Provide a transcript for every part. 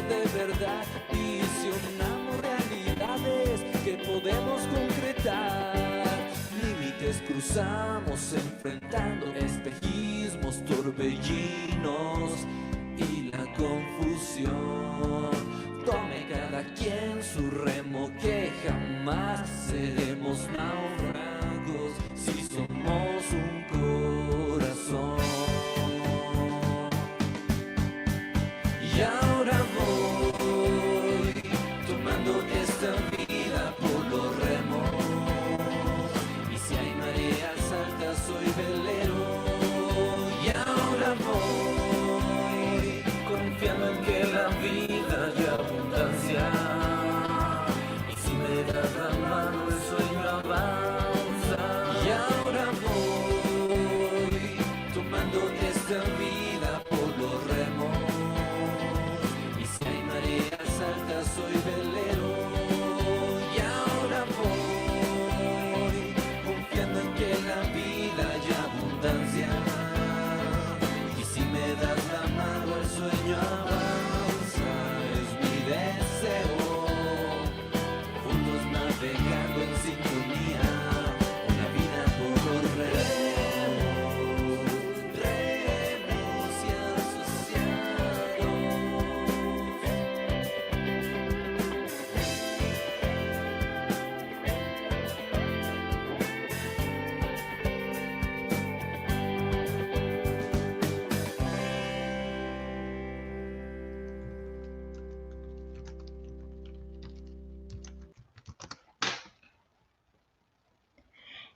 de verdad, visionamos realidades que podemos concretar. Límites cruzamos enfrentando espejismos, torbellinos y la confusión. Tome cada quien su remo, que jamás seremos náufragos si somos un corazón. Y ahora voy tomando esta vida por los remos, y si hay mareas altas soy velero. Y ahora voy confiando en que la vida hay abundancia, y si me das la mano el sueño avanza. Y ahora voy tomando esta vida por los remos, y si hay mareas altas soy velero. Y ahora voy confiando en que la vida hay abundancia, y si me das la mano el sueño avanza. Es mi deseo, juntos navegando en sintonía, una vida por los remos, remos y asociados.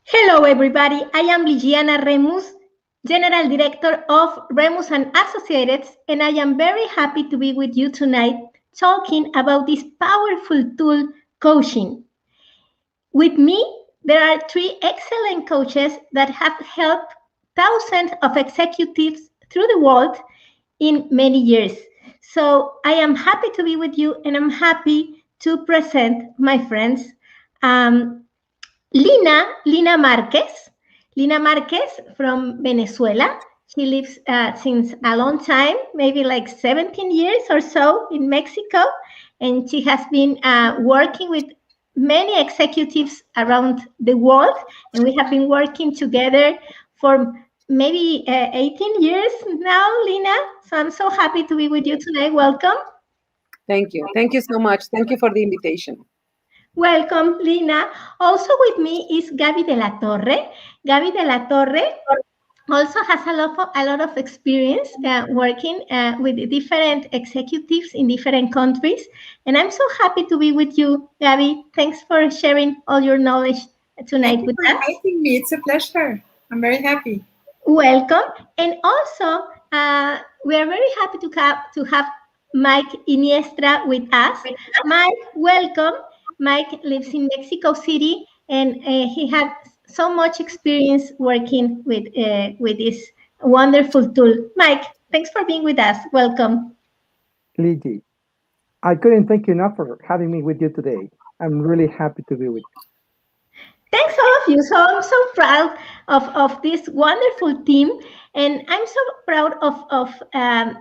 Hello, everybody. I am Lilliana Remus, General Director of Remus and Associates, and I am very happy to be with you tonight talking about this powerful tool, coaching. With me, there are 3 excellent coaches that have helped thousands of executives through the world in many years. So I am happy to be with you, and I'm happy to present my friends. Lina Márquez. Lina Márquez from Venezuela. She lives since a long time, maybe like 17 years or so in Mexico. And she has been working with many executives around the world. And we have been working together for maybe 18 years now, Lina. So I'm so happy to be with you tonight. Welcome. Thank you. Thank you so much. Thank you for the invitation. Welcome, Lina. Also with me is Gaby de la Torre. Gaby de la Torre also has a lot of experience working with different executives in different countries. And I'm so happy to be with you, Gaby. Thanks for sharing all your knowledge tonight with us. Thank you for inviting me. It's a pleasure. I'm very happy. Welcome. And also, we are very happy to have Mike Iniestra with us. Mike, welcome. Mike lives in Mexico City, and he had so much experience working with this wonderful tool. Mike, thanks for being with us. Welcome. Ligi, I couldn't thank you enough for having me with you today. I'm really happy to be with you. Thanks, all of you. So I'm so proud of this wonderful team, and I'm so proud of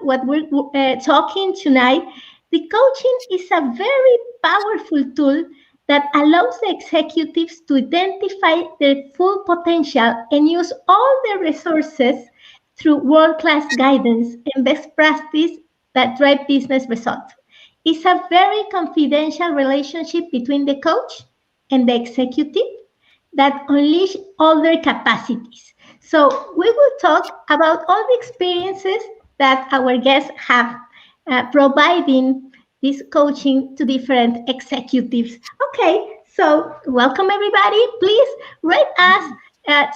what we're talking tonight. The coaching is a very powerful tool that allows the executives to identify their full potential and use all their resources through world-class guidance and best practice that drive business results. It's a very confidential relationship between the coach and the executive that unleash all their capacities. So we will talk about all the experiences that our guests have providing this coaching to different executives. Okay, so welcome everybody. Please write us,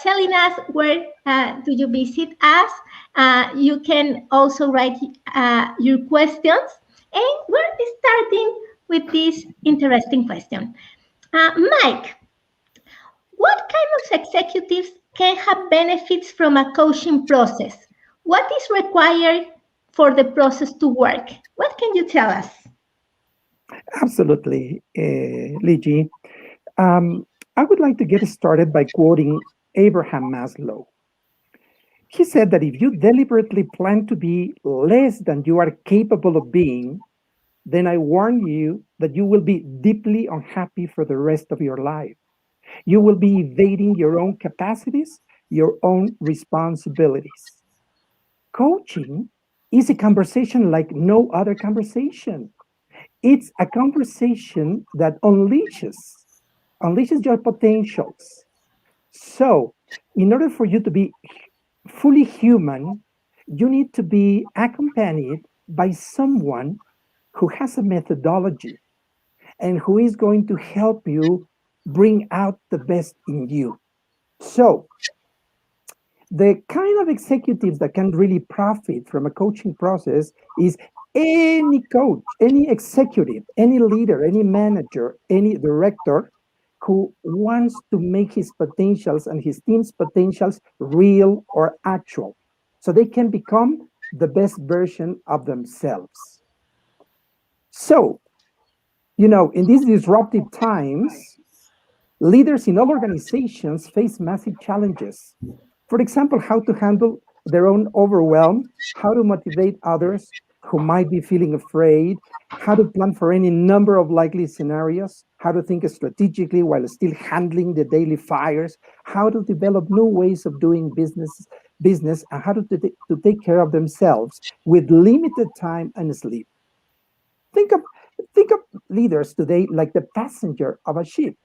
telling us where do you visit us. You can also write your questions. And we're starting with this interesting question. Mike, what kind of executives can have benefits from a coaching process? What is required for the process to work? What can you tell us? Absolutely, Ligi. I would like to get started by quoting Abraham Maslow. He said that if you deliberately plan to be less than you are capable of being, then I warn you that you will be deeply unhappy for the rest of your life. You will be evading your own capacities, your own responsibilities. Coaching is a conversation like no other conversation. It's a conversation that unleashes your potentials. So, in order for you to be fully human, you need to be accompanied by someone who has a methodology and who is going to help you bring out the best in you. So, the kind of executives that can really profit from a coaching process is any coach, any executive, any leader, any manager, any director who wants to make his potentials and his team's potentials real or actual so they can become the best version of themselves. So, in these disruptive times, leaders in all organizations face massive challenges. For example, how to handle their own overwhelm, how to motivate others who might be feeling afraid, how to plan for any number of likely scenarios, how to think strategically while still handling the daily fires, how to develop new ways of doing business, and how to take care of themselves with limited time and sleep. Think of think of leaders today like the passenger of a ship,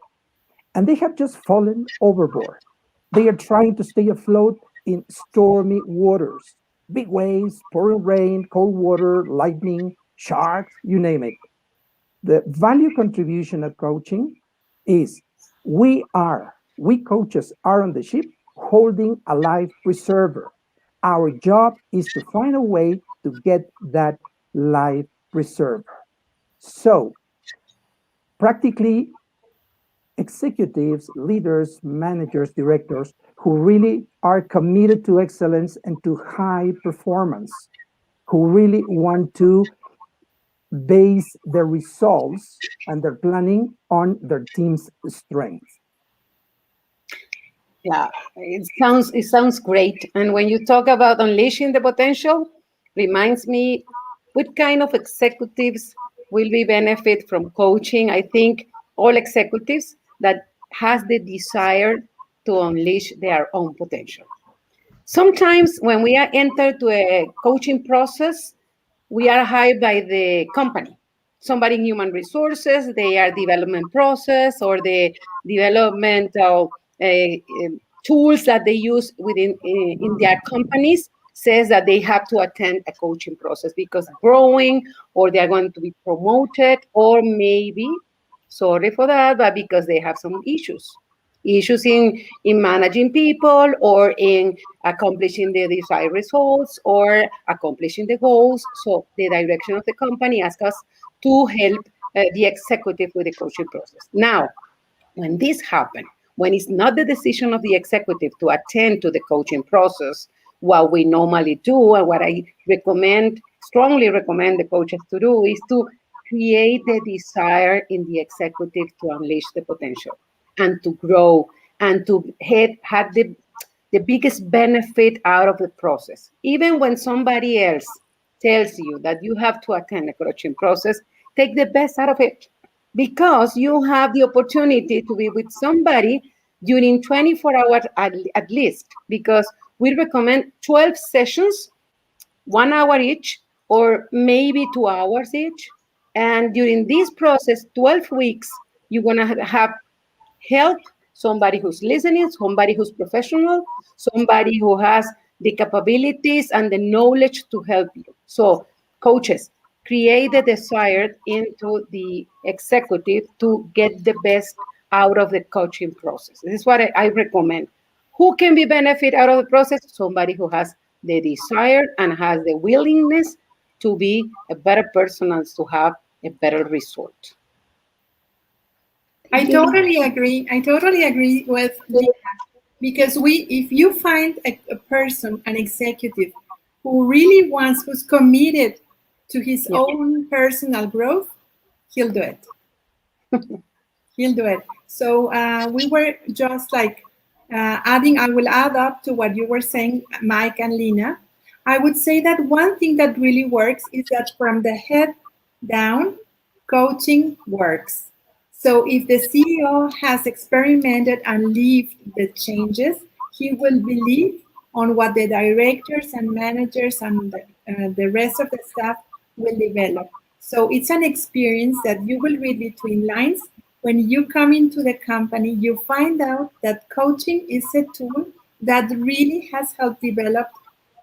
and they have just fallen overboard. They are trying to stay afloat in stormy waters, big waves, pouring rain, cold water, lightning, sharks, you name it. The value contribution of coaching is we coaches are on the ship holding a life preserver. Our job is to find a way to get that life preserver. So, practically, executives, leaders, managers, directors who really are committed to excellence and to high performance, who really want to base their results and their planning on their team's strength. Yeah, it sounds great. And when you talk about unleashing the potential, reminds me what kind of executives will we benefit from coaching? I think all executives that has the desire to unleash their own potential. Sometimes when we are entered to a coaching process, we are hired by the company, somebody in human resources, they are development process or the development of tools that they use within in their companies says that they have to attend a coaching process because growing or they are going to be promoted or maybe, sorry for that, but because they have some issues in managing people or in accomplishing the desired results or accomplishing the goals. So the direction of the company asks us to help the executive with the coaching process. Now, when this happens, when it's not the decision of the executive to attend to the coaching process, what we normally do and what I strongly recommend the coaches to do is to create the desire in the executive to unleash the potential and to grow and to have the biggest benefit out of the process. Even when somebody else tells you that you have to attend a coaching process, take the best out of it because you have the opportunity to be with somebody during 24 hours at least, because we recommend 12 sessions, 1 hour each, or maybe 2 hours each. And during this process, 12 weeks, you're going to have help, somebody who's listening, somebody who's professional, somebody who has the capabilities and the knowledge to help you. So coaches, create the desire into the executive to get the best out of the coaching process. This is what I recommend. Who can be benefit out of the process? Somebody who has the desire and has the willingness to be a better person and to have a better result. I totally agree. I totally agree with Lina, because if you find a person, an executive who really who's committed to his own personal growth, he'll do it. He'll do it. So we were just like I will add up to what you were saying, Mike and Lina. I would say that one thing that really works is that from the head down, coaching works. So if the CEO has experimented and lived the changes, he will believe on what the directors and managers and the rest of the staff will develop. So it's an experience that you will read between lines. When you come into the company, you find out that coaching is a tool that really has helped develop,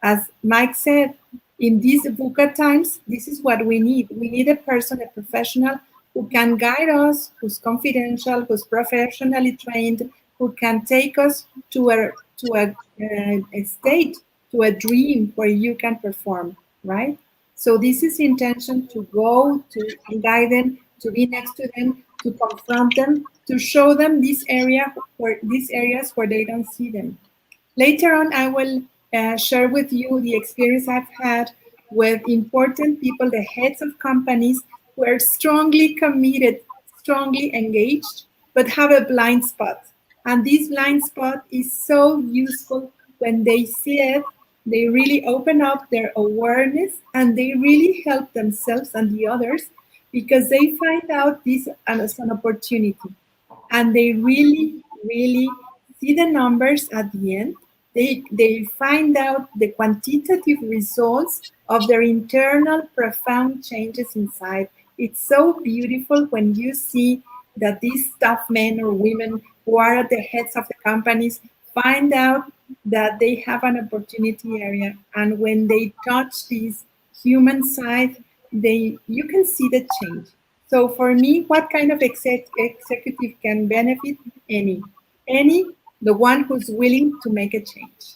as Mike said, in these VUCA times, this is what we need. We need a person, a professional who can guide us, who's confidential, who's professionally trained, who can take us to a state, to a dream where you can perform, right? So this is the intention, to go, to guide them, to be next to them, to confront them, to show them these areas where they don't see them. Later on, I will share with you the experience I've had with important people, the heads of companies who are strongly committed, strongly engaged, but have a blind spot. And this blind spot is so useful when they see it. They really open up their awareness and they really help themselves and the others, because they find out this as an opportunity. And they really, really see the numbers at the end. They find out the quantitative results of their internal profound changes inside. It's so beautiful when you see that these staff men or women who are at the heads of the companies find out that they have an opportunity area. And when they touch this human side, you can see the change. So for me, what kind of executive can benefit? Any, the one who's willing to make a change.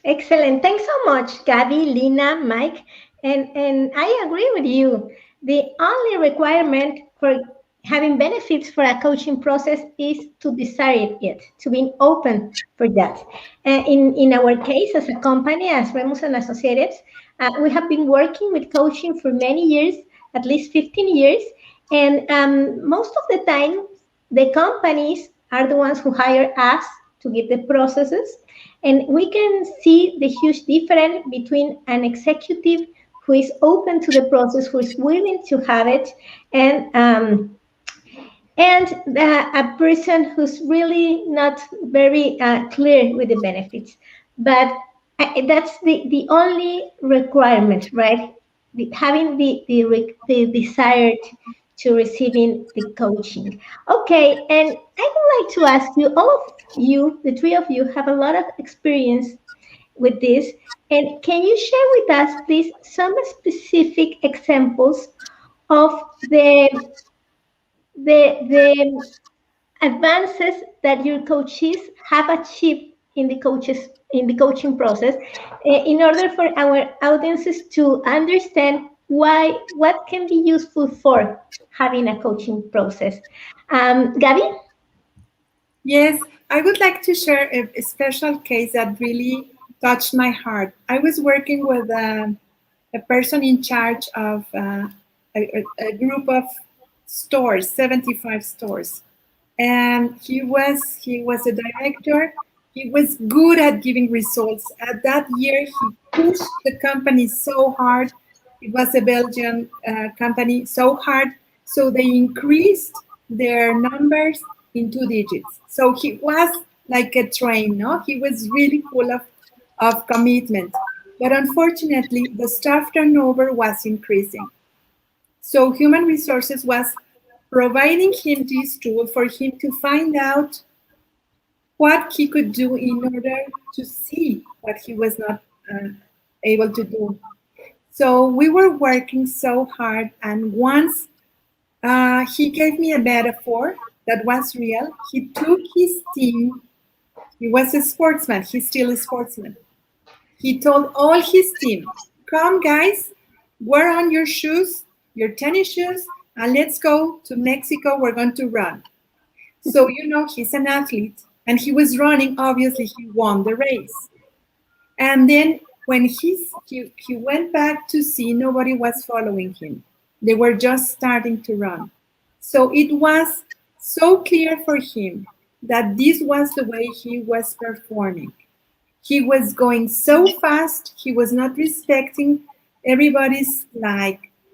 Excellent. Thanks so much, Gaby, Lina, Mike. And I agree with you. The only requirement for having benefits for a coaching process is to desire it, to be open for that. In our case, as a company, as Remus and Associates, we have been working with coaching for many years, at least 15 years. And most of the time, the companies are the ones who hire us to get the processes. And we can see the huge difference between an executive who is open to the process, who is willing to have it, and a person who's really not very clear with the benefits. But that's the only requirement, right? Having the desire to receiving the coaching. Okay, and I would like to ask you, all of you, the three of you, have a lot of experience with this. And can you share with us, please, some specific examples of the advances that your coaches have achieved in the coaching process, in order for our audiences to understand what can be useful for having a coaching process? Gaby? Yes, I would like to share a special case that really touched my heart. I was working with a person in charge of a group of stores, 75 stores. And he was a director. He was good at giving results. At that year, he pushed the company so hard. It was a Belgian company, so hard. So they increased their numbers in 2 digits. So he was like a train, no? He was really full of commitment. But unfortunately, the staff turnover was increasing. So human resources was providing him this tool for him to find out what he could do in order to see what he was not able to do. So we were working so hard, and once he gave me a metaphor that was real. He took his team. He was a sportsman. He's still a sportsman. He told all his team, come guys, wear on your shoes, your tennis shoes, and let's go to Mexico. We're going to run. So, he's an athlete, and he was running. Obviously, he won the race. And then when he went back to see, nobody was following him. They were just starting to run. So it was so clear for him that this was the way he was performing. He was going so fast, he was not respecting everybody's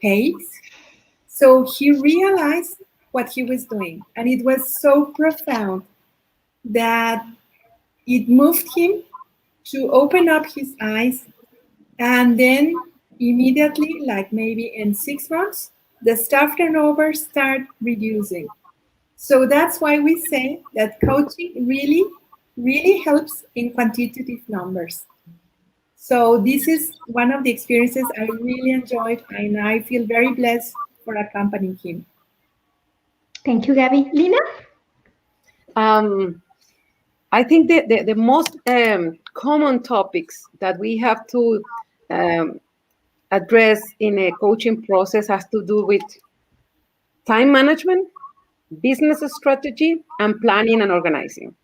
pace. So he realized what he was doing, and it was so profound that it moved him to open up his eyes. And then immediately, like maybe in 6 months, the staff turnover start reducing. So that's why we say that coaching really, really helps in quantitative numbers. So this is one of the experiences I really enjoyed, and I feel very blessed for accompanying him. Thank you, Gaby. Lina? I think the most common topics that we have to address in a coaching process has to do with time management, business strategy, and planning and organizing.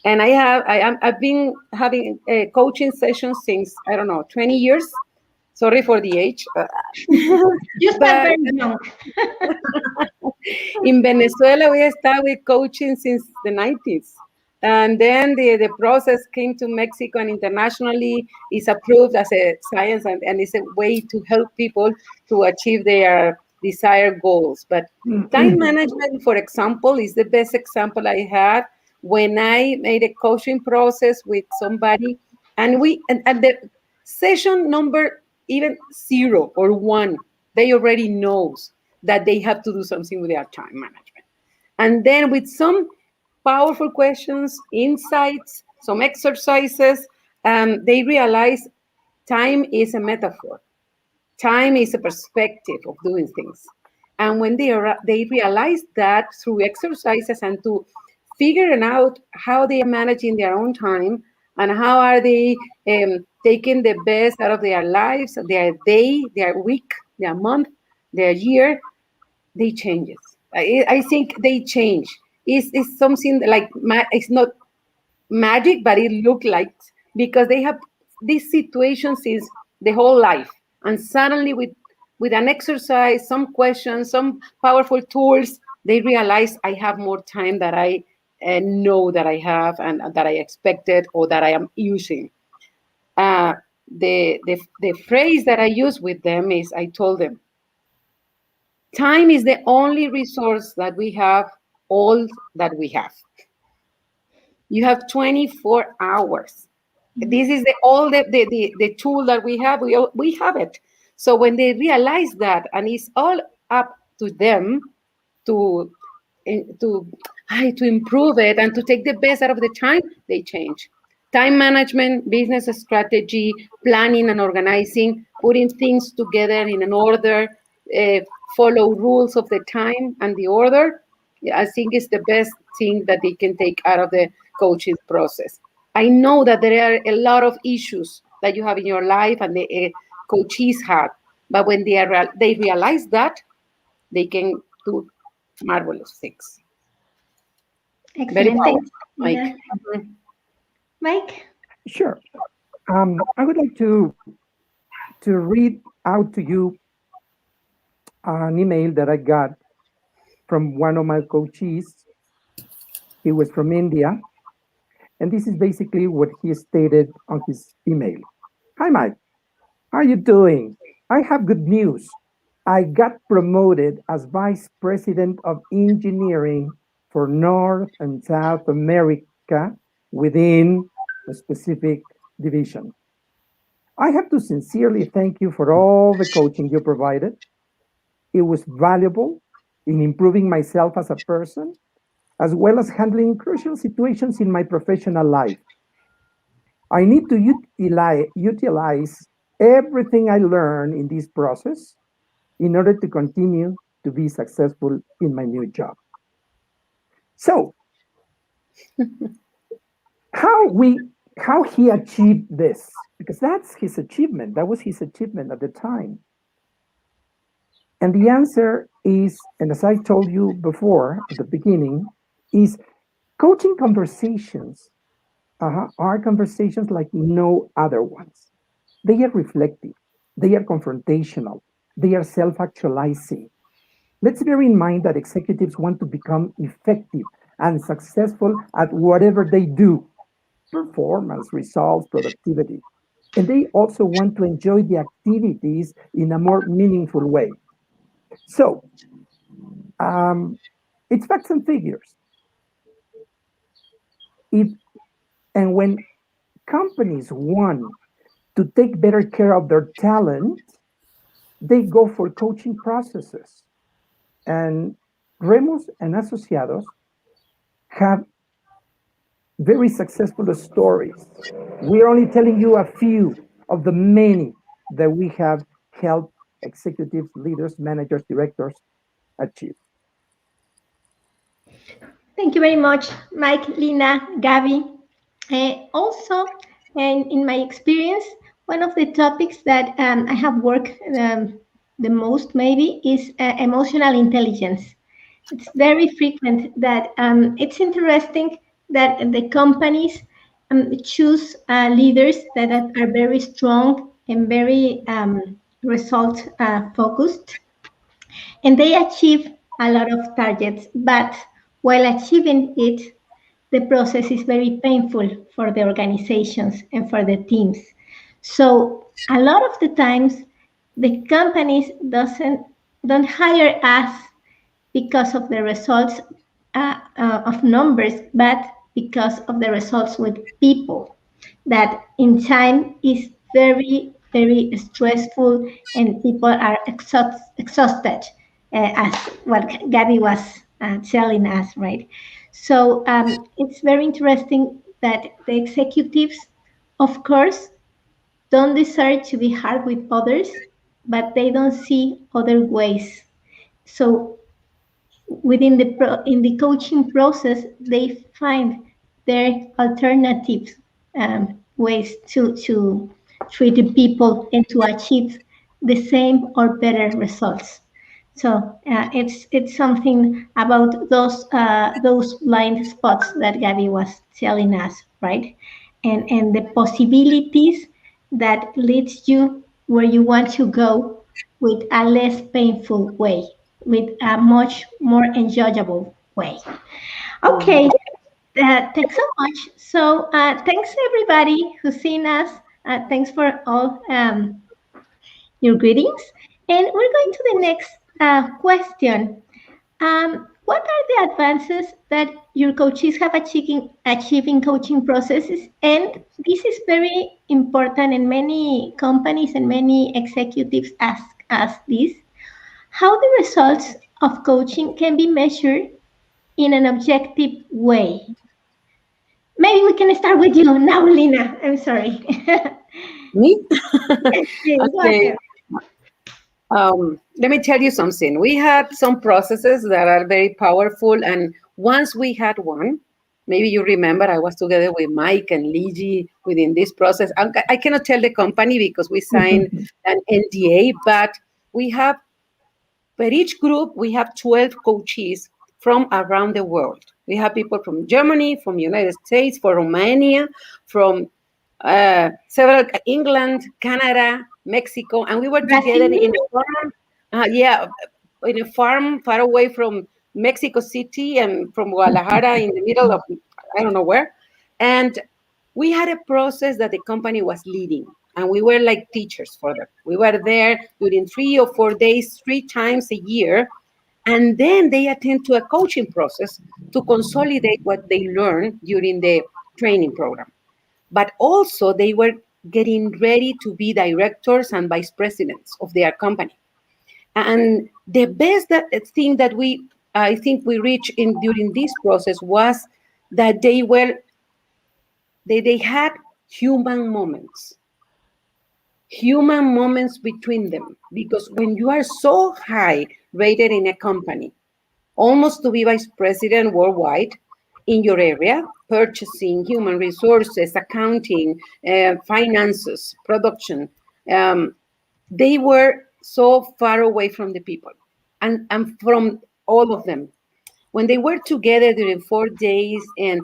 And I've been having coaching sessions since, I don't know, 20 years. Sorry for the age. You start very young. In Venezuela, we started with coaching since the 90s. And then the process came to Mexico, and internationally is approved as a science, and it's a way to help people to achieve their desired goals. But time management, for example, is the best example I had when I made a coaching process with somebody, and at the session number even 0 or 1, they already knows that they have to do something with their time management. And then with some powerful questions, insights, some exercises, they realize time is a metaphor. Time is a perspective of doing things. And when they realize that through exercises and to figuring out how they are managing their own time and how are they taking the best out of their lives, their day, their week, their month, their year, they changes. I think they change. It's something like it's not magic, but it look like, because they have this situation since the whole life, and suddenly with an exercise, some questions, some powerful tools, they realize I have more time that I know that I have and that I expected or that I am using. The phrase that I use with them is, I told them, time is the only resource that we have, all that we have. You have 24 hours. This is the tool that we have. We have it. So when they realize that, and it's all up to them to improve it and to take the best out of the time, they change. Time management, business strategy, planning and organizing, putting things together in an order, follow rules of the time and the order. I think it's the best thing that they can take out of the coaching process. I know that there are a lot of issues that you have in your life and the coaches have, but when they realize that, they can do marvelous things. Excellent. Thanks, Mike. Lina. Mike? Sure. I would like to read out to you an email that I got from one of my coaches. He was from India. And this is basically what he stated on his email. Hi, Mike. How are you doing? I have good news. I got promoted as Vice President of Engineering for North and South America within a specific division. I have to sincerely thank you for all the coaching you provided. It was valuable in improving myself as a person, as well as handling crucial situations in my professional life. I need to utilize everything I learned in this process in order to continue to be successful in my new job. So, how he achieved this? Because that's his achievement. That was his achievement at the time. And the answer is, and as I told you before at the beginning, is coaching conversations are conversations like no other ones. They are reflective, they are confrontational, they are self-actualizing. Let's bear in mind that executives want to become effective and successful at whatever they do, performance, results, productivity. And they also want to enjoy the activities in a more meaningful way. So it's facts and figures. If and when companies want to take better care of their talent, they go for coaching processes. And Remus and Asociados have very successful stories. We're only telling you a few of the many that we have helped executives, leaders, managers, directors achieve. Thank you very much, Mike, Lina, Gaby. Also, and in my experience, one of the topics that I have worked the most maybe is emotional intelligence. It's very frequent that it's interesting that the companies choose leaders that are very strong and very result focused, and they achieve a lot of targets. But while achieving it, the process is very painful for the organizations and for the teams. So a lot of the times, the companies don't hire us because of the results of numbers, but because of the results with people. That in time is very, very stressful, and people are exhausted, as what Gaby was telling us, right? So it's very interesting that the executives, of course, don't desire to be hard with others, but they don't see other ways. So within in the coaching process, they find their alternative ways to treat the people and to achieve the same or better results. So it's something about those blind spots that Gaby was telling us, right? And the possibilities that leads you where you want to go with a less painful way, with a much more enjoyable way. Okay, thanks so much. So thanks everybody who's seen us. Thanks for all your greetings. And we're going to the next question. What are the advances that your coaches have achieving coaching processes? And this is very important, and many companies and many executives ask us this: how the results of coaching can be measured in an objective way. Maybe we can start with you now, Lina. I'm sorry. Me? Yes, please, go Okay. ahead. Let me tell you something. We had some processes that are very powerful, and once we had one, maybe you remember I was together with Mike and Ligi within this process. I cannot tell the company because we signed an NDA, but we have, for each group, we have 12 coaches from around the world. We have people from Germany, from United States, from Romania, from several, England, Canada, Mexico, and we were together in a farm. In a farm far away from Mexico City and from Guadalajara in the middle of I don't know where. And we had a process that the company was leading, and we were like teachers for them. We were there during 3 or 4 days, 3 times a year, and then they attend to a coaching process to consolidate what they learned during the training program. But also they were getting ready to be directors and vice presidents of their company. And the best thing that I think we reached in during this process was that they had human moments between them. Because when you are so high rated in a company, almost to be vice president worldwide in your area, purchasing, human resources, accounting, finances, production, they were so far away from the people and from all of them. When they were together during 4 days and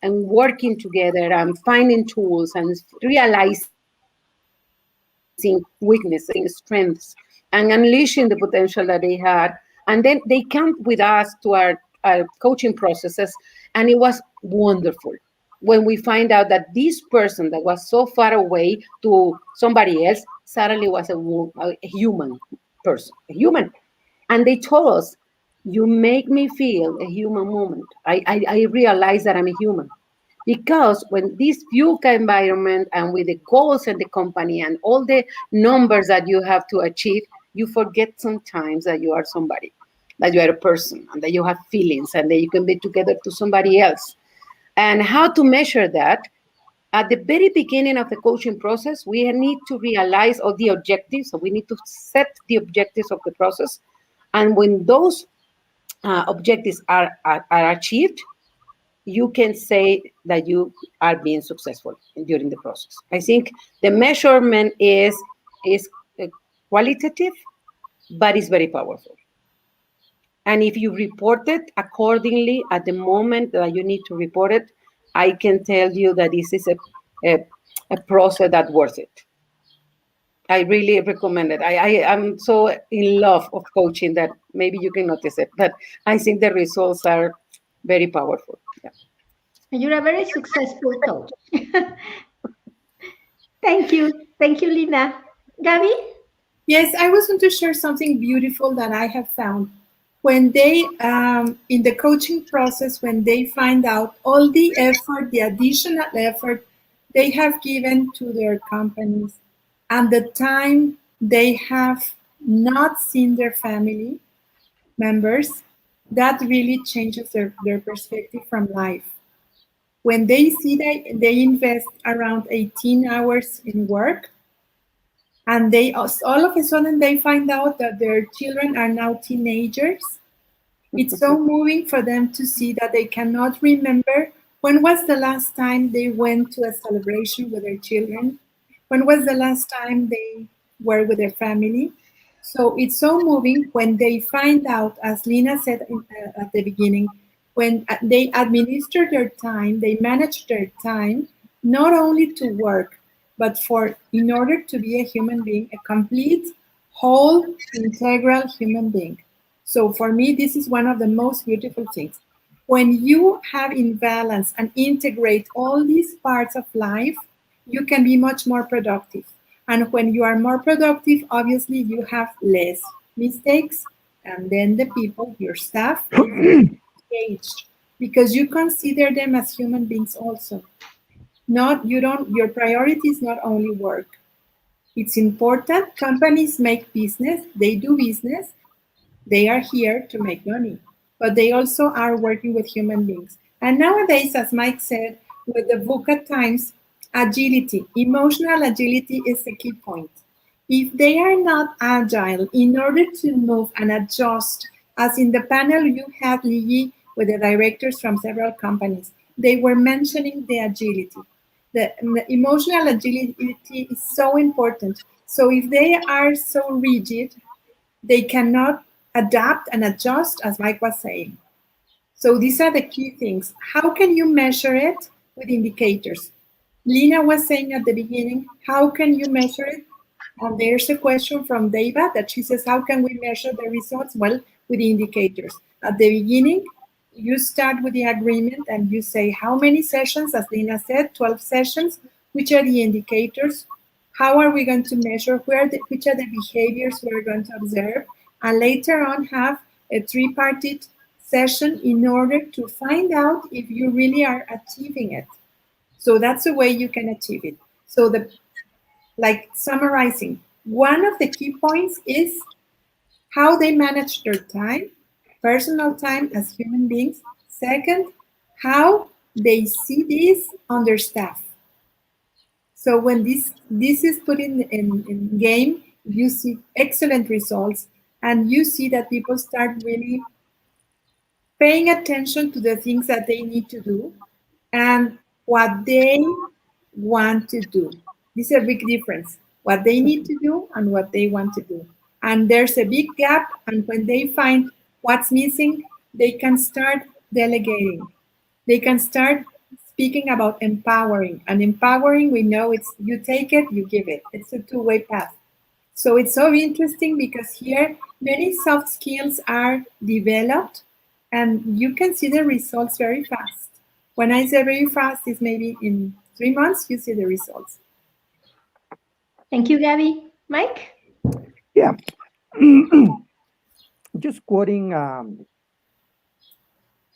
working together and finding tools and realizing weaknesses, strengths, and unleashing the potential that they had. And then they came with us to our coaching processes, and it was wonderful when we find out that this person that was so far away to somebody else suddenly was a human person, a human. And they told us, you make me feel a human moment. I realize that I'm a human. Because when this VUCA environment and with the goals in the company and all the numbers that you have to achieve, you forget sometimes that you are somebody, that you are a person, and that you have feelings, and that you can be together to somebody else. And how to measure that? At the very beginning of the coaching process, we need to realize all the objectives. So we need to set the objectives of the process. And when those objectives are achieved, you can say that you are being successful during the process. I think the measurement is qualitative, but it's very powerful. And if you report it accordingly at the moment that you need to report it, I can tell you that this is a process that's worth it. I really recommend it. I am so in love of coaching that maybe you can notice it, but I think the results are very powerful. Yeah. You're a very successful coach. Thank you. Thank you, Lina. Gaby? Yes, I was going to share something beautiful that I have found. When they, in the coaching process, when they find out all the effort, the additional effort they have given to their companies, and the time they have not seen their family members, that really changes their perspective from life. When they see that they invest around 18 hours in work, and they all of a sudden they find out that their children are now teenagers, it's so moving for them to see that they cannot remember when was the last time they went to a celebration with their children, when was the last time they were with their family. So it's so moving when they find out, as Lina said at the beginning, when they administer their time, they manage their time, not only to work, but in order to be a human being, a complete, whole, integral human being. So for me, this is one of the most beautiful things. When you have in balance and integrate all these parts of life, you can be much more productive. And when you are more productive, obviously you have less mistakes, and then the people, your staff, engaged because you consider them as human beings also. Your priority is not only work. It's important. Companies make business, they do business, they are here to make money, but they also are working with human beings. And nowadays, as Mike said, with the VUCA times, agility, emotional agility is the key point. If they are not agile in order to move and adjust, as in the panel you had, Lily, with the directors from several companies, they were mentioning the agility. The emotional agility is so important. So if they are so rigid, they cannot adapt and adjust, as Mike was saying. So these are the key things. How can you measure it? With indicators. Lina was saying at the beginning, how can you measure it? And there's a question from Deva that she says, how can we measure the results? Well, with indicators. At the beginning, you start with the agreement and you say how many sessions, as Lina said, 12 sessions, which are the indicators, how are we going to measure, which are the behaviors we're going to observe, and later on have a three-parted session in order to find out if you really are achieving it. So that's the way you can achieve it. So like summarizing, one of the key points is how they manage their time, personal time as human beings. Second, how they see this on their staff. So when this is put in game, you see excellent results, and you see that people start really paying attention to the things that they need to do and what they want to do. This is a big difference, what they need to do and what they want to do. And there's a big gap, and when they find what's missing, they can start delegating. They can start speaking about empowering. And empowering, we know it's you take it, you give it. It's a two-way path. So it's so interesting because here many soft skills are developed and you can see the results very fast. When I say very fast, it's maybe in 3 months you see the results. Thank you, Gaby. Mike? Yeah. just quoting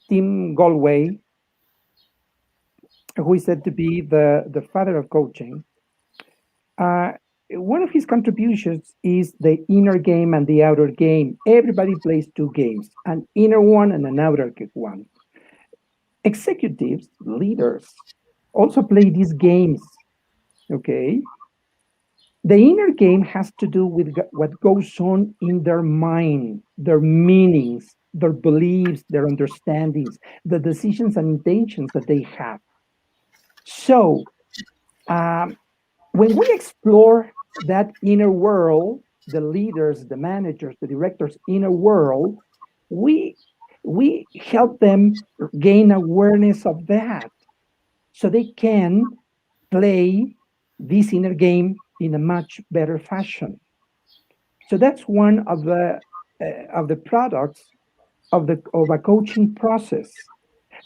Tim Galway, who is said to be the father of coaching. One of his contributions is the inner game and the outer game. Everybody plays two games, an inner one and an outer one. Executives, leaders, also play these games, okay? The inner game has to do with what goes on in their mind, their meanings, their beliefs, their understandings, the decisions and intentions that they have. So, when we explore that inner world, the leaders, the managers, the directors' inner world, we help them gain awareness of that, so they can play this inner game in a much better fashion. So that's one of the products of a coaching process.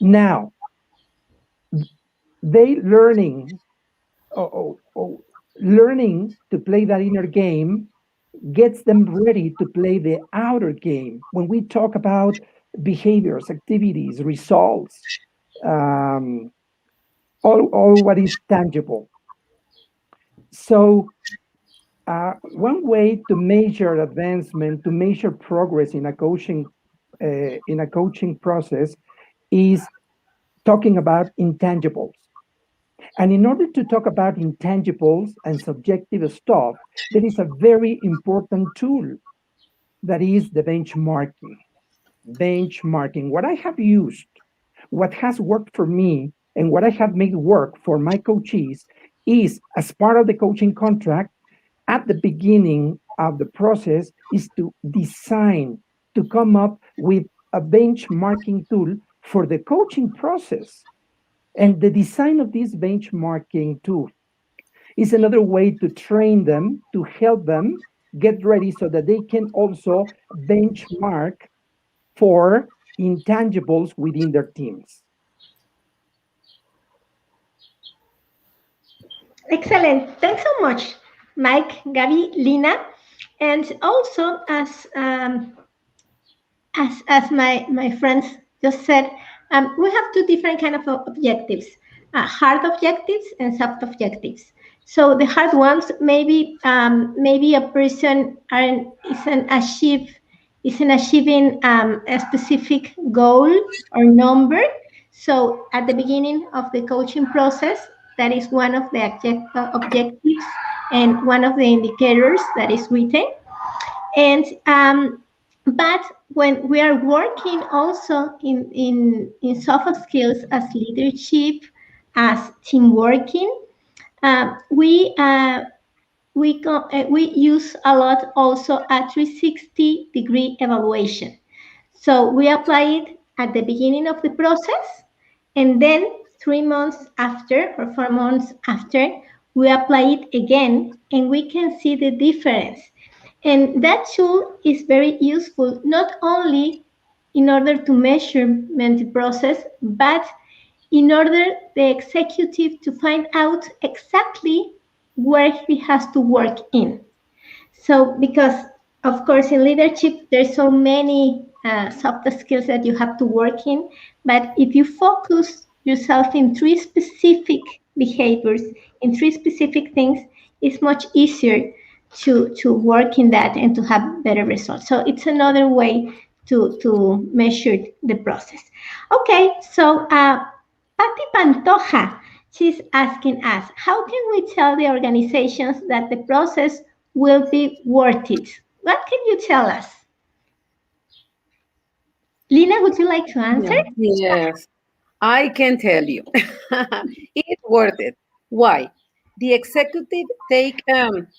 Now, they learning to play that inner game gets them ready to play the outer game. When we talk about behaviors, activities, results, all what is tangible. So one way to measure advancement, to measure progress in a coaching process, is talking about intangibles. And in order to talk about intangibles and subjective stuff, there is a very important tool, that is the benchmarking. Benchmarking. What I have used, what has worked for me, and what I have made work for my coachees is, as part of the coaching contract, at the beginning of the process, is to design, to come up with a benchmarking tool for the coaching process. And the design of this benchmarking tool is another way to train them, to help them get ready so that they can also benchmark for intangibles within their teams. Excellent. Thanks so much, Mike, Gaby, Lina. And also, as my friends just said, we have two different kind of objectives: hard objectives and soft objectives. So the hard ones, maybe a person isn't achieving a specific goal or number. So at the beginning of the coaching process, that is one of the objectives and one of the indicators that is written. And but when we are working also in soft skills as leadership, as team working, we use a lot also a 360-degree evaluation. So we apply it at the beginning of the process, and then 3 months after or 4 months after, we apply it again, and we can see the difference. And that tool is very useful, not only in order to measurement the process, but in order the executive to find out exactly where he has to work in. So, because of course in leadership, there's so many soft skills that you have to work in, but if you focus yourself in 3 specific behaviors, in 3 specific things, it's much easier to work in that and to have better results. So it's another way to measure the process. Okay, so Patti Pantoja, she's asking us, how can we tell the organizations that the process will be worth it? What can you tell us? Lina, would you like to answer? Yes, I can tell you. It's worth it. Why? The executive take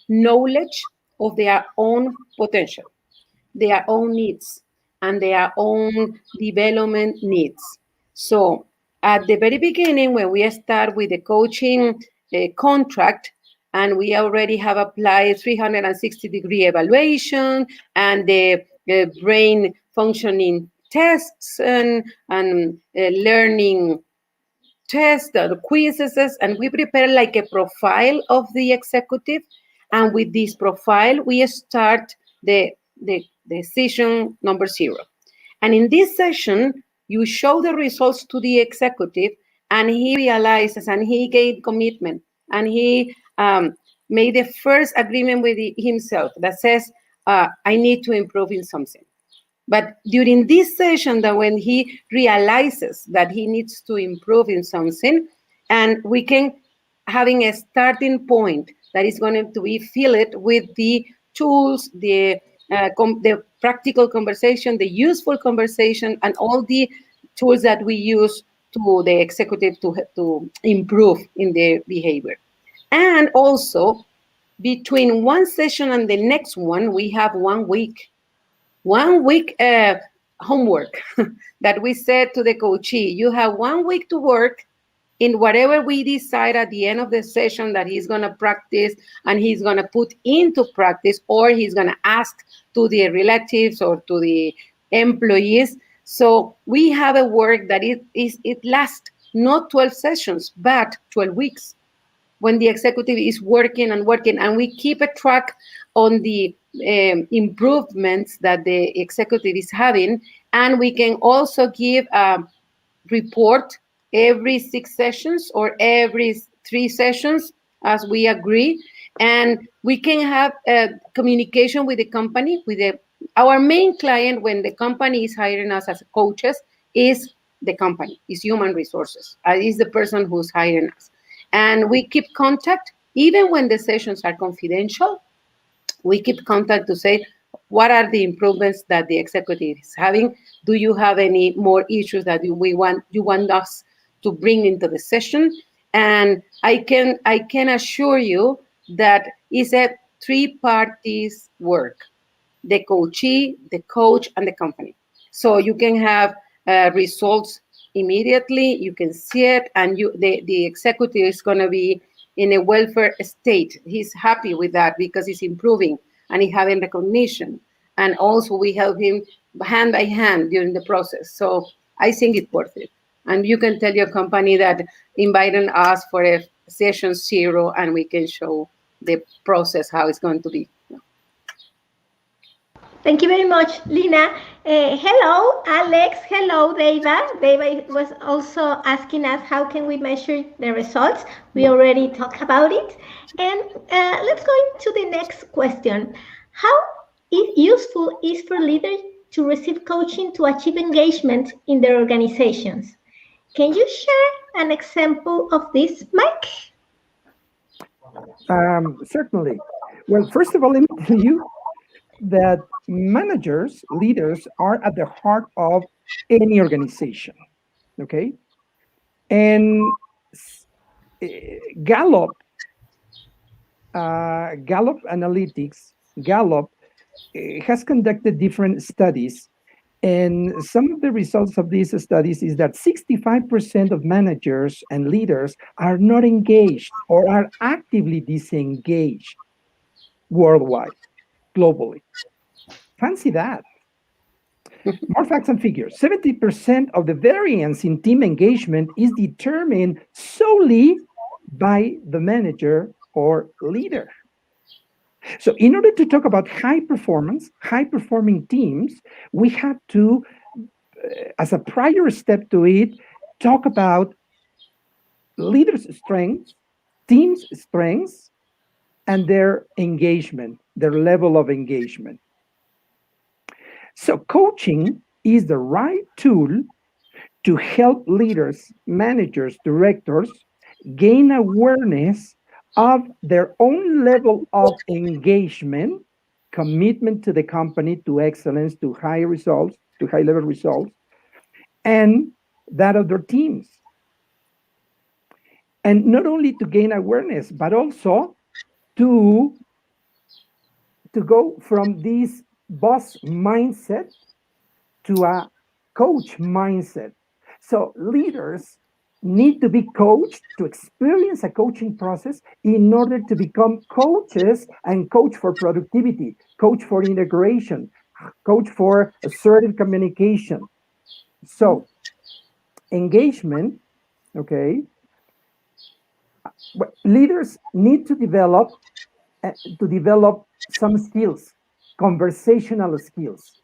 knowledge of their own potential, their own needs, and their own development needs. So at the very beginning, when we start with the coaching contract, and we already have applied 360-degree evaluation and the brain functioning tests and learning tests, the quizzes, and we prepare like a profile of the executive. And with this profile, we start the the decision number 0. And in this session, you show the results to the executive, and he realizes and he gave commitment, and he made the first agreement with himself that says, I need to improve in something. But during this session, that when he realizes that he needs to improve in something, and we can having a starting point that is going to be filled with the tools, the practical conversation, the useful conversation, and all the tools that we use to the executive to improve in their behavior. And also, between one session and the next one, we have 1 week. 1 week homework that we said to the coachee, you have 1 week to work in whatever we decide at the end of the session that he's going to practice and he's going to put into practice, or he's going to ask to the relatives or to the employees. So we have a work that it lasts not 12 sessions, but 12 weeks when the executive is working, and we keep a track on the improvements that the executive is having. And we can also give a report every 6 sessions or every 3 sessions as we agree. And we can have communication with the company, our main client when the company is hiring us as coaches is the company, is human resources, is the person who's hiring us. And we keep contact, even when the sessions are confidential. We keep contact to say, what are the improvements that the executive is having? Do you have any more issues that you want us to bring into the session? And I can assure you that it's a 3 parties work: the coachee, the coach, and the company. So you can have results immediately. You can see it, and the executive is going to be in a welfare state. He's happy with that because he's improving and he's having recognition. And also we help him hand by hand during the process. So I think it's worth it. And you can tell your company that inviting us for a session 0, and we can show the process, how it's going to be. Thank you very much, Lina. Hello, Alex. Hello, Deva. Deva was also asking us how can we measure the results. We already talked about it. And let's go into the next question. How useful is for leaders to receive coaching to achieve engagement in their organizations? Can you share an example of this, Mike? Certainly. Well, first of all, let me tell you that managers, leaders are at the heart of any organization, okay? And Gallup Analytics, Gallup has conducted different studies, and some of the results of these studies is that 65% of managers and leaders are not engaged or are actively disengaged worldwide, globally. Fancy that. More facts and figures. 70% of the variance in team engagement is determined solely by the manager or leader. So in order to talk about high-performing teams, we have to, as a prior step to it, talk about leaders' strengths, teams' strengths, and their engagement, their level of engagement. So coaching is the right tool to help leaders, managers, directors gain awareness of their own level of engagement, commitment to the company, to excellence, to high results, to high-level results, and that of their teams. And not only to gain awareness, but also to go from this boss mindset to a coach mindset. So leaders need to be coached to experience a coaching process in order to become coaches and coach for productivity, coach for integration, coach for assertive communication. So engagement, okay, leaders need to develop some skills, conversational skills.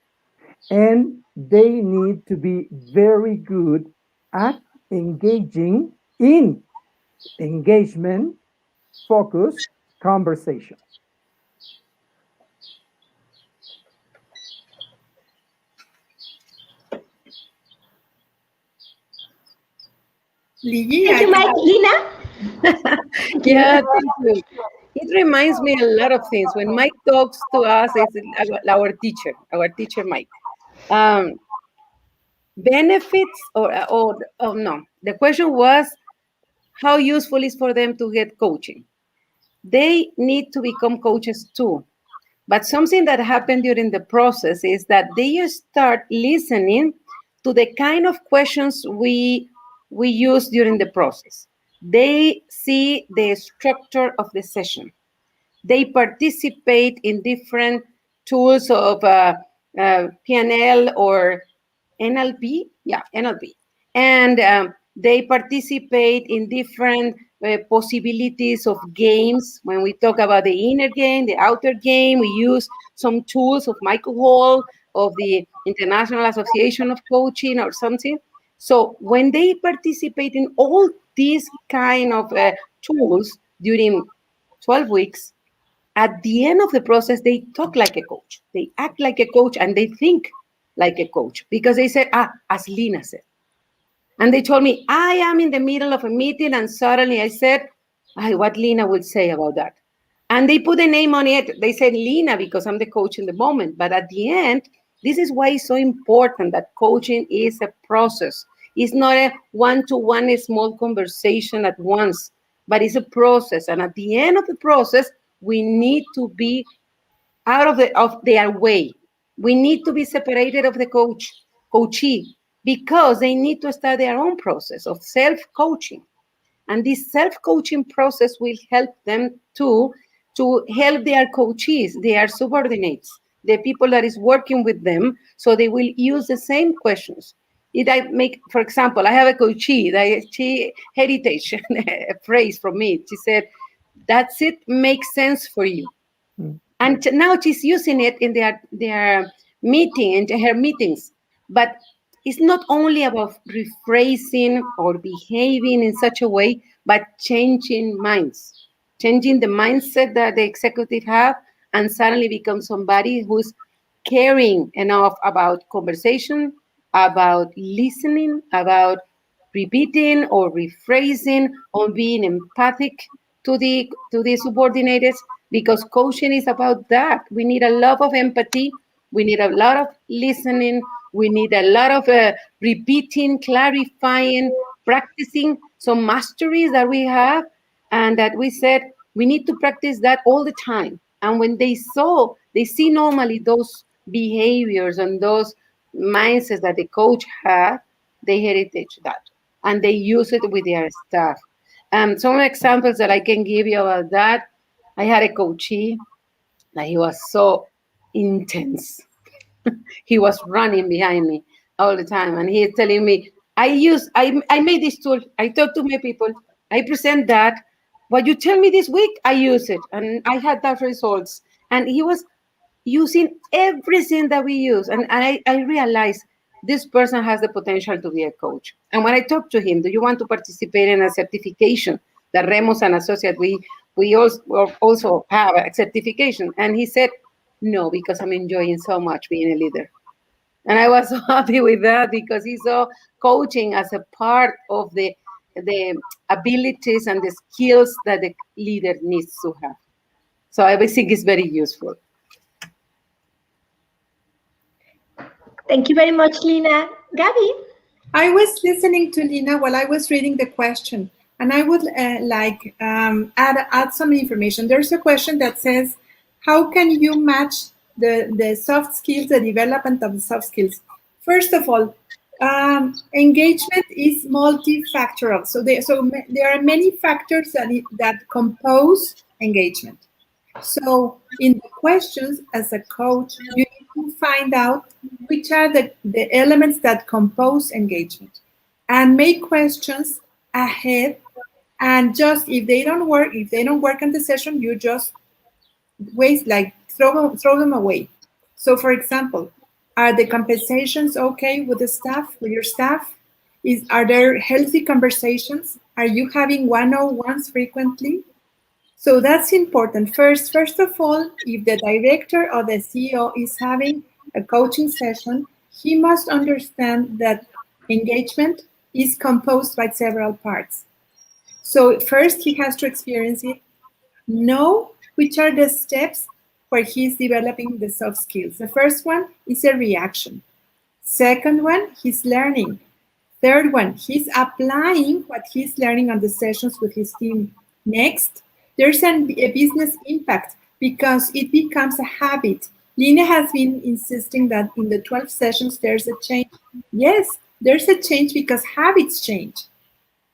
And they need to be very good at engaging in engagement focused conversation. Thank you, Mike. Lina? Yeah, thank you. It reminds me a lot of things. When Mike talks to us, it's our teacher Mike. Benefits or oh no, the question was how useful is for them to get coaching. They need to become coaches too. But something that happened during the process is that they start listening to the kind of questions we use during the process. They see the structure of the session. They participate in different tools of PNL or NLP, yeah, NLP, and they participate in different possibilities of games. When we talk about the inner game, the outer game, we use some tools of Michael Hall, of the International Association of Coaching or something. So when they participate in all these kind of tools during 12 weeks, at the end of the process, they talk like a coach, they act like a coach, and they think like a coach because they said, as Lina said. And they told me, I am in the middle of a meeting, and suddenly I said, what Lina would say about that. And they put a name on it. They said Lina because I'm the coach in the moment. But at the end, this is why it's so important that coaching is a process. It's not a one-to-one small conversation at once, but it's a process. And at the end of the process, we need to be out of their way. We need to be separated of the coachee, because they need to start their own process of self-coaching. And this self-coaching process will help them to help their coachees, their subordinates, the people that is working with them, so they will use the same questions. If I make, for example, I have a coachee, she heritage a phrase from me. She said, "That's it, makes sense for you." And now she's using it in their meeting, in her meetings. But it's not only about rephrasing or behaving in such a way, but changing minds, changing the mindset that the executive have, and suddenly become somebody who's caring enough about conversation, about listening, about repeating or rephrasing, or being empathic to the subordinates, because coaching is about that. We need a lot of empathy. We need a lot of listening. We need a lot of repeating, clarifying, practicing some masteries that we have, and that we said we need to practice that all the time. And when they see normally those behaviors and those mindsets that the coach had, they heritage that and they use it with their staff. Some examples that I can give you about that: I had a coachee that he was so intense. He was running behind me all the time, and he is telling me, I made this tool, I talk to my people, I present that, what you tell me this week, I use it, and I had that results. And he was using everything that we use, and I realized this person has the potential to be a coach. And when I talked to him, do you want to participate in a certification? The Remus and Associate, we also have a certification. And he said, no, because I'm enjoying so much being a leader. And I was so happy with that, because he saw coaching as a part of the abilities and the skills that the leader needs to have. So I think it's very useful. Thank you very much, Lina. Gaby? I was listening to Lina while I was reading the question, and I would add some information. There's a question that says, how can you match the soft skills, the development of the soft skills? First of all, engagement is multifactorial. So there are many factors that compose engagement. So in the questions, as a coach, you need to find out which are the elements that compose engagement, and make questions ahead. And just if they don't work in the session, you just throw them away. So, for example, are the compensations okay with the staff, with your staff? Are there healthy conversations? Are you having one-on-ones frequently? So that's important. First of all, if the director or the CEO is having a coaching session, he must understand that engagement is composed by several parts. So first, he has to experience it, know which are the steps where he's developing the soft skills. The first one is a reaction. Second one, he's learning. Third one, he's applying what he's learning on the sessions with his team. Next, there's a business impact because it becomes a habit. Lina has been insisting that in the 12 sessions, there's a change. Yes, there's a change because habits change.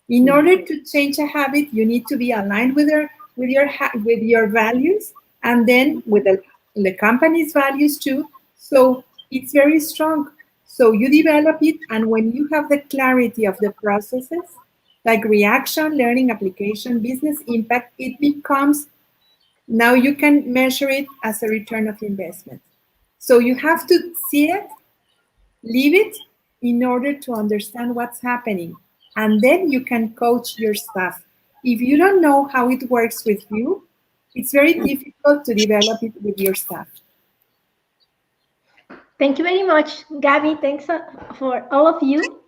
In order to change a habit, you need to be aligned with your values, and then with the company's values too. So it's very strong. So you develop it, and when you have the clarity of the processes, like reaction, learning, application, business impact, it becomes, now you can measure it as a return of investment. So you have to see it, live it, in order to understand what's happening. And then you can coach your staff. If you don't know how it works with you, it's very difficult to develop it with your staff. Thank you very much, Gaby. Thanks for all of you.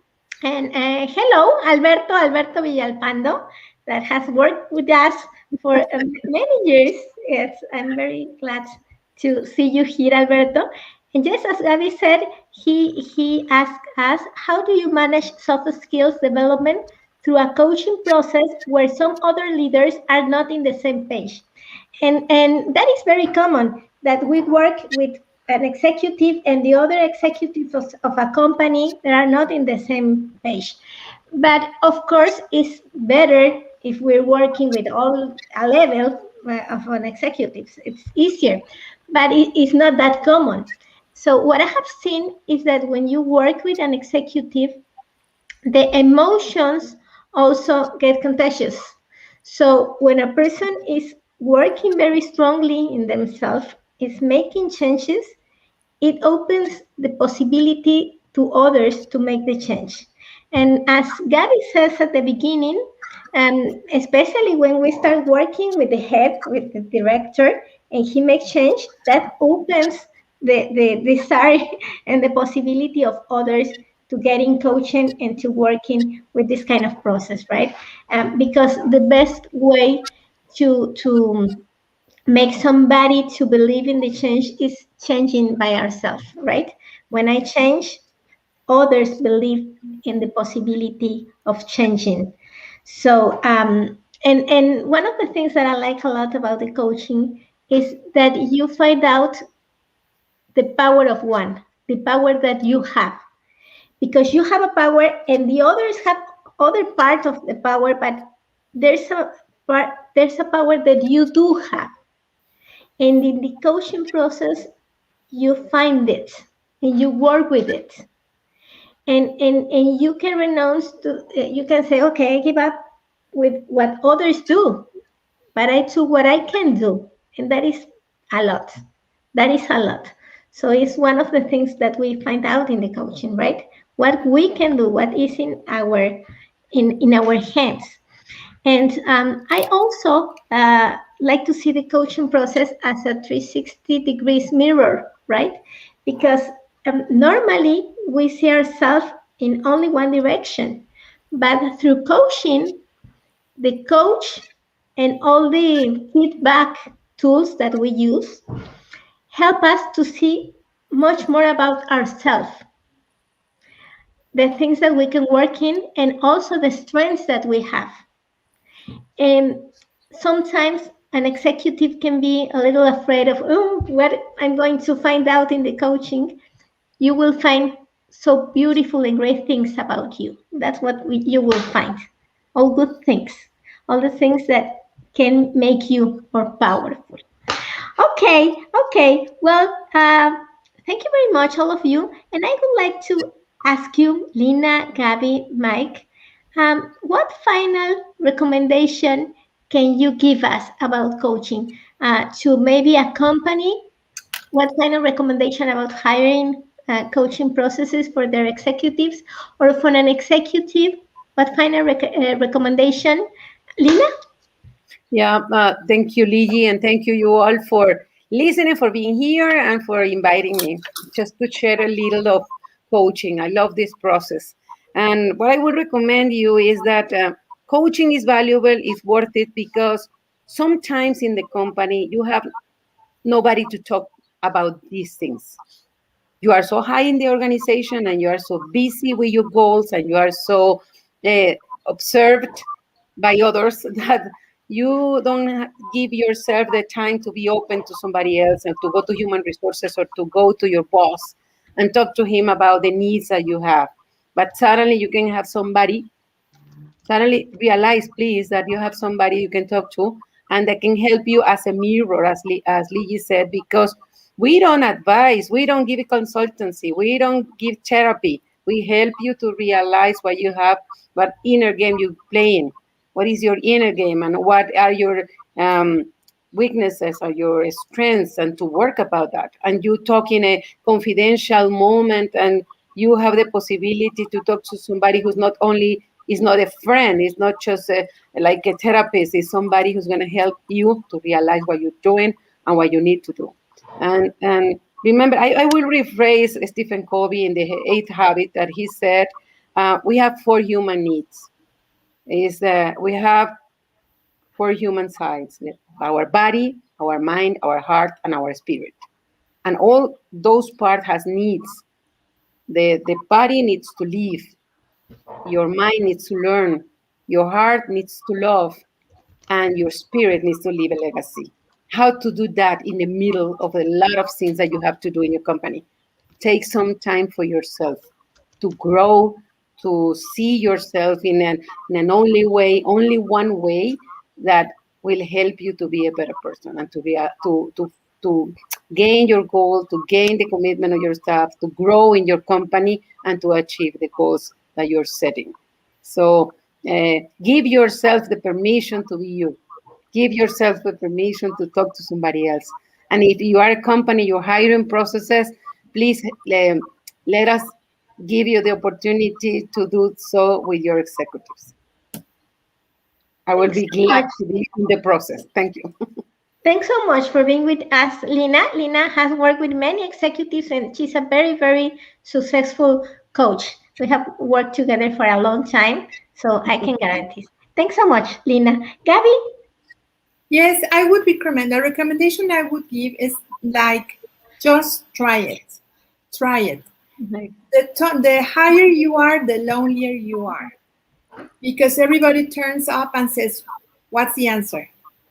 And hello, Alberto Villalpando, that has worked with us for many years. Yes, I'm very glad to see you here, Alberto. And just as Gaby said, he asked us, how do you manage soft skills development through a coaching process where some other leaders are not in the same page? And that is very common, that we work with an executive and the other executives of a company that are not in the same page. But of course, it's better if we're working with all a level of an executive. It's easier, but it's not that common. So what I have seen is that when you work with an executive, the emotions also get contagious. So when a person is working very strongly in themselves, is making changes, it opens the possibility to others to make the change. And as Gaby says at the beginning, especially when we start working with the head, with the director, and he makes change, that opens the desire and the possibility of others to getting coaching and to working with this kind of process, right? Because the best way to make somebody to believe in the change is changing by ourselves, right? When I change, others believe in the possibility of changing. So, and one of the things that I like a lot about the coaching is that you find out the power of one, the power that you have, because you have a power and the others have other parts of the power, but there's a power that you do have. And in the coaching process, you find it and you work with it. And you can renounce to, you can say, okay, I give up with what others do, but I do what I can do. And that is a lot. That is a lot. So it's one of the things that we find out in the coaching, right? What we can do, what is in our hands. And I also like to see the coaching process as a 360 degrees mirror, right? Because normally we see ourselves in only one direction, but through coaching, the coach and all the feedback tools that we use help us to see much more about ourselves, the things that we can work in, and also the strengths that we have. And sometimes an executive can be a little afraid of, what I'm going to find out in the coaching. You will find so beautiful and great things about you. That's what you will find. All good things. All the things that can make you more powerful. Okay. Well, thank you very much, all of you. And I would like to ask you, Lina, Gaby, Mike, what final recommendation can you give us about coaching to maybe a company what kind of recommendation about hiring coaching processes for their executives, or for an executive, what kind of recommendation? Lina? Yeah, thank you, Ligi, and thank you all for listening, for being here, and for inviting me just to share a little of coaching. I love this process. And what I would recommend you is that coaching is valuable, is worth it, because sometimes in the company you have nobody to talk about these things. You are so high in the organization and you are so busy with your goals and you are so uh, observed by others that you don't give yourself the time to be open to somebody else and to go to human resources or to go to your boss and talk to him about the needs that you have. But suddenly you can have somebody, suddenly realize, please, that you have somebody you can talk to and that can help you as a mirror, as Ligi said, because we don't advise, we don't give consultancy, we don't give therapy. We help you to realize what you have, what inner game you're playing, what is your inner game, and what are your weaknesses or your strengths, and to work about that. And you talk in a confidential moment, and you have the possibility to talk to somebody who's not only is not a friend, is not just like a therapist, is somebody who's going to help you to realize what you're doing and what you need to do. And remember, I will rephrase Stephen Covey in the Eighth Habit that he said, we have four human needs. Is we have four human sides: our body, our mind, our heart, and our spirit. And all those parts has needs. The body needs to live. Your mind needs to learn. Your heart needs to love. And your spirit needs to leave a legacy. How to do that in the middle of a lot of things that you have to do in your company? Take some time for yourself to grow, to see yourself in an only one way that will help you to be a better person and to be to gain your goal, to gain the commitment of your staff, to grow in your company, and to achieve the goals that you're setting. So give yourself the permission to be you. Give yourself the permission to talk to somebody else. And if you are a company, your hiring processes, please let us give you the opportunity to do so with your executives. I will Thanks be so glad much. to be in the process. Thank you. Thanks so much for being with us, Lina. Lina has worked with many executives and she's a very, very successful coach. We have worked together for a long time, so I can guarantee. Thanks so much, Lina. Gaby? Yes, I would recommend. The recommendation I would give is like, just try it. Try it. The higher you are, the lonelier you are. Because everybody turns up and says, what's the answer?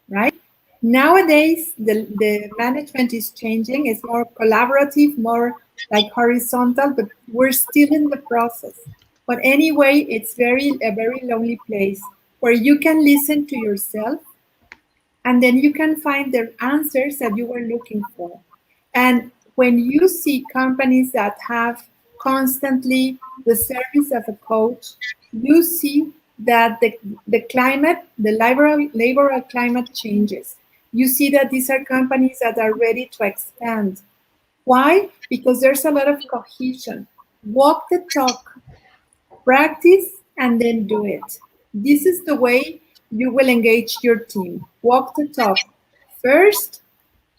Right? Nowadays, the management is changing. It's more collaborative, more like horizontal, but we're still in the process. But anyway, it's a very lonely place where you can listen to yourself and then you can find the answers that you were looking for. And when you see companies that have constantly the service of a coach, you see that the climate, the labor climate changes. You see that these are companies that are ready to expand. Why? Because there's a lot of cohesion. Walk the talk, practice, and then do it. This is the way you will engage your team. Walk the talk. First,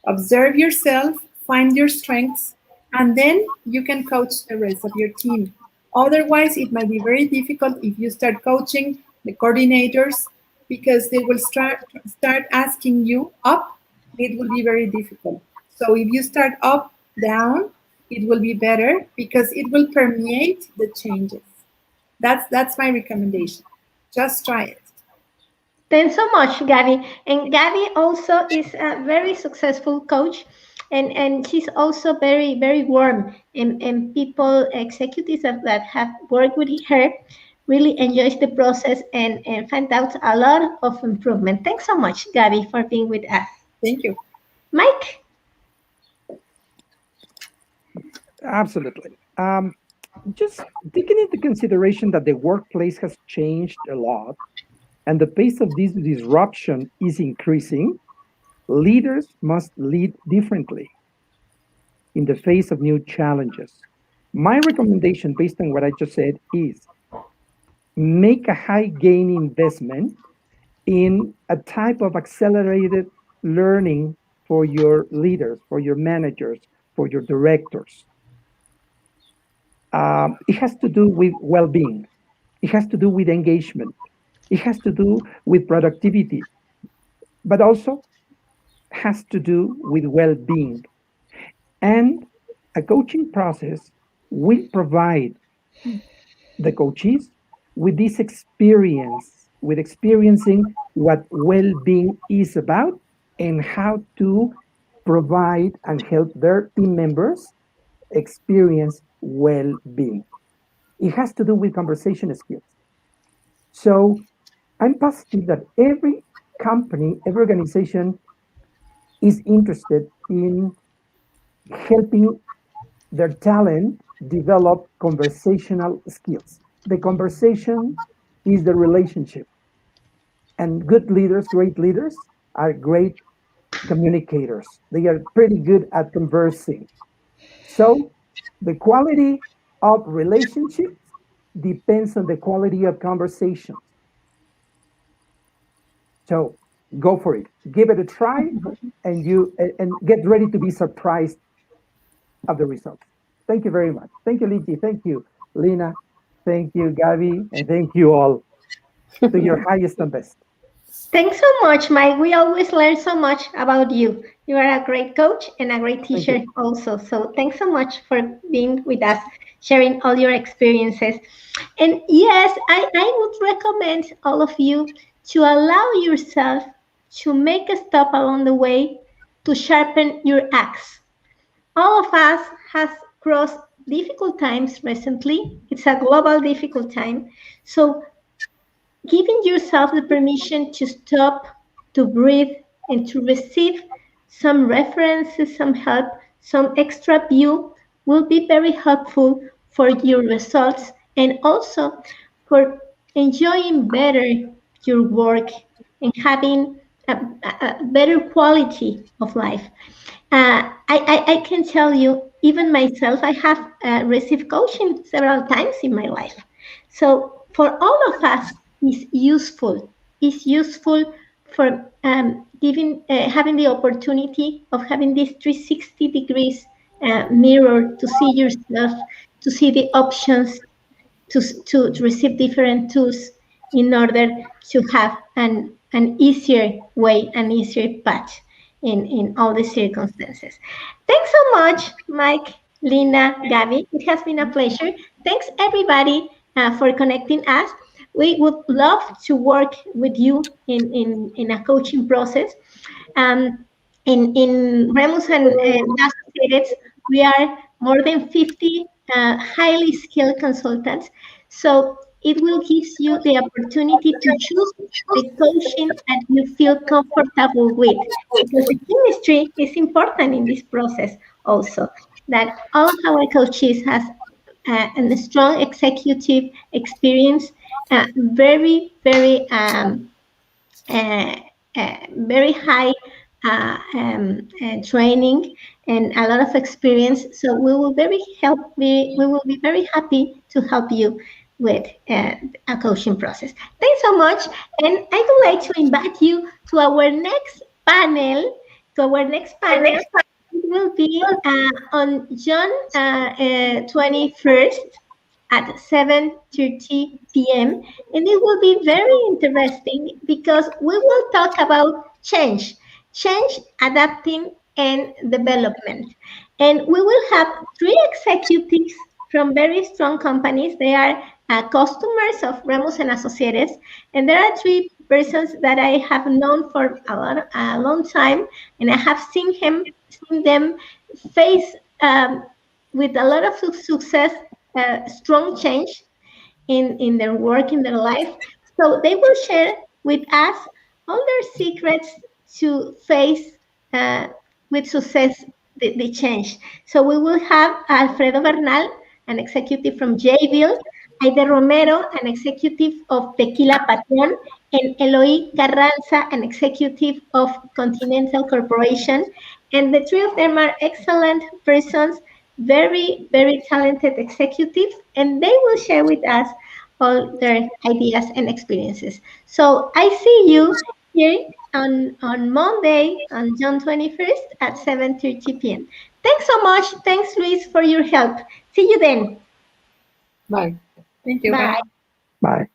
observe yourself, find your strengths, and then you can coach the rest of your team. Otherwise, it might be very difficult if you start coaching the coordinators because they will start asking you up. It will be very difficult. So if you start up, down, it will be better because it will permeate the changes. That's my recommendation. Just try it. Thanks so much, Gaby. And Gaby also is a very successful coach, and she's also very, very warm. And people, executives that have worked with her, really enjoys the process and find out a lot of improvement. Thanks so much, Gaby, for being with us. Thank you. Mike? Absolutely. Just taking into consideration that the workplace has changed a lot and the pace of this disruption is increasing, leaders must lead differently. in the face of new challenges. My recommendation, based on what I just said, is make a high gain investment in a type of accelerated learning for your leaders, for your managers, for your directors. It has to do with well being, it has to do with engagement, it has to do with productivity, but also has to do with well being. And a coaching process will provide the coaches with this experience, with experiencing what well being is about and how to provide and help their team members experience well being. It has to do with conversation skills. So I'm positive that every company, every organization is interested in helping their talent develop conversational skills. The conversation is the relationship. And good leaders, great leaders, are great communicators. They are pretty good at conversing. So the quality of relationships depends on the quality of conversations. So go for it. Give it a try and get ready to be surprised of the results. Thank you very much. Thank you, Liti. Thank you, Lina. Thank you, Gaby. And thank you all to your highest and best. Thanks so much, Mike. We always learn so much about you. You are a great coach and a great teacher also. So thanks so much for being with us, sharing all your experiences. And yes, I would recommend all of you to allow yourself to make a stop along the way to sharpen your axe. All of us has crossed difficult times recently. It's a global difficult time. So giving yourself the permission to stop, to breathe, and to receive some references, some help, some extra view will be very helpful for your results and also for enjoying better your work and having a better quality of life. I can tell you, even myself, I have received coaching several times in my life. So for all of us, is useful. Is useful for having the opportunity of having this 360 degrees mirror to see yourself, to see the options, to receive different tools in order to have an easier way, an easier path in all the circumstances. Thanks so much, Mike, Lina, Gaby. It has been a pleasure. Thanks everybody for connecting us. We would love to work with you in a coaching process. In Remus and Associates, we are more than 50 highly skilled consultants. So it will give you the opportunity to choose the coaching that you feel comfortable with, because the chemistry is important in this process also. That all of our coaches has a strong executive experience, very very high training and a lot of experience. So we will be very happy to help you with a coaching process. Thanks so much, and I would like to invite you to our next panel. It will be on June 21st at 7:30 p.m. and it will be very interesting because we will talk about change, adapting, and development. And we will have 3 executives from very strong companies. They are customers of Remus and Associates, and there are 3 persons that I have known for a long time, and I have seen them face with a lot of success, strong change in their work, in their life. So they will share with us all their secrets to face with success the change. So we will have Alfredo Bernal, an executive from Jayville, Aide Romero, an executive of Tequila Patron, and Eloy Carranza, an executive of Continental Corporation. And the three of them are excellent persons, very, very talented executives, and they will share with us all their ideas and experiences. So I see you here on Monday, on June 21st at 7:30 p.m. Thanks so much. Thanks, Luis, for your help. See you then. Bye. Thank you. Bye. Bye.